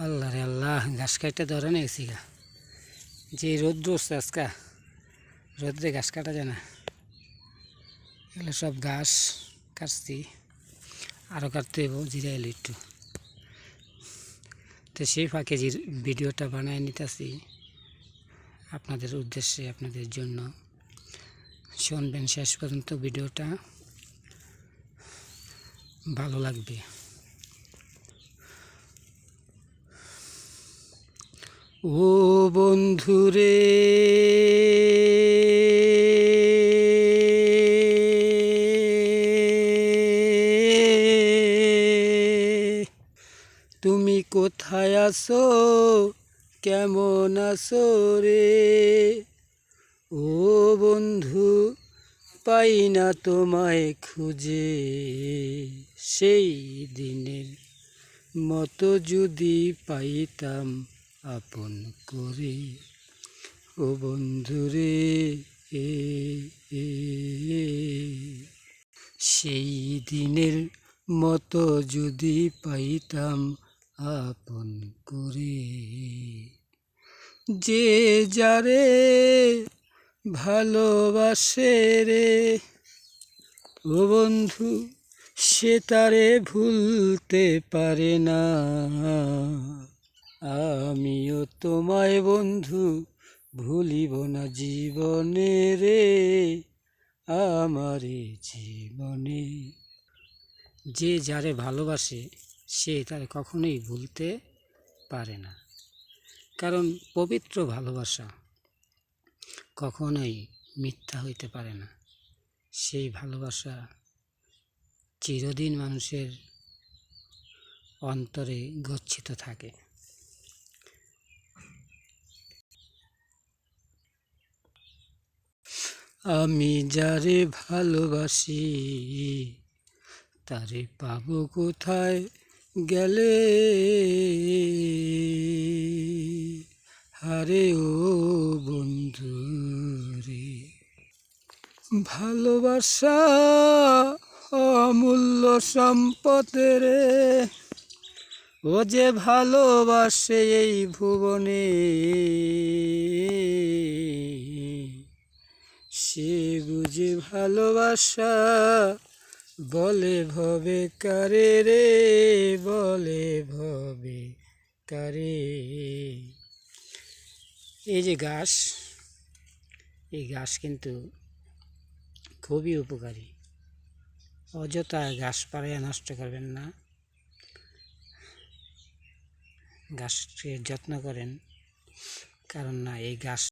আল্লাহ রে আল্লাহ, ঘাস কাটতে ধরে না গেছি গা। যে রোদ্র উঠছে আজকা, রোদ্রে ঘাস কাটা যায় না। এগুলো সব ঘাস কাটছি, আরও কাটতে হইব, জিরা এলো একটু। তো সেই ফাঁকে যে ভিডিওটা বানায় নিতেছি আপনাদের উদ্দেশ্যে, আপনাদের জন্য। শুনবেন শেষ পর্যন্ত, ভিডিওটা ভালো লাগবে। ও বন্ধুরে, তুমি কোথায় আছো, কেমন আছো রে? ও বন্ধু, পাই না তোমায় খুঁজে, সেই দিনের মতো যদি পাইতাম আপন করে। ও বন্ধুরে, এ এ, সেই দিনের মতো যদি পাইতাম আপন করে। যে যারে ভালোবাসে রে, ও বন্ধু, সে তারে ভুলতে পারে না। আমিও তোমায় বন্ধু ভুলিব না জীবনে রে, আমারে জীবনে। যে যারে ভালোবাসে সে তারে কখনোই ভুলতে পারে না, কারণ পবিত্র ভালোবাসা কখনোই মিথ্যা হইতে পারে না। সেই ভালোবাসা চিরদিন মানুষের অন্তরে গচ্ছিত থাকে। আমি যারে ভালোবাসি তারে পাবো কোথায় গেলে, হারে ও বন্ধু রে। ভালোবাসা অমূল্য সম্পদ রে, ও যে ভালোবাসে এই ভুবনে, সে বুঝে ভালোবাসা বলে ভবে কারে রে, বলে ভবে কারে। এই যে ঘাস, এই ঘাস কিন্তু খুবই উপকারী। অযথা ঘাস পাড়িয়ে নষ্ট করবেন না, ঘাসকে যত্ন করেন, কারণ না এই ঘাস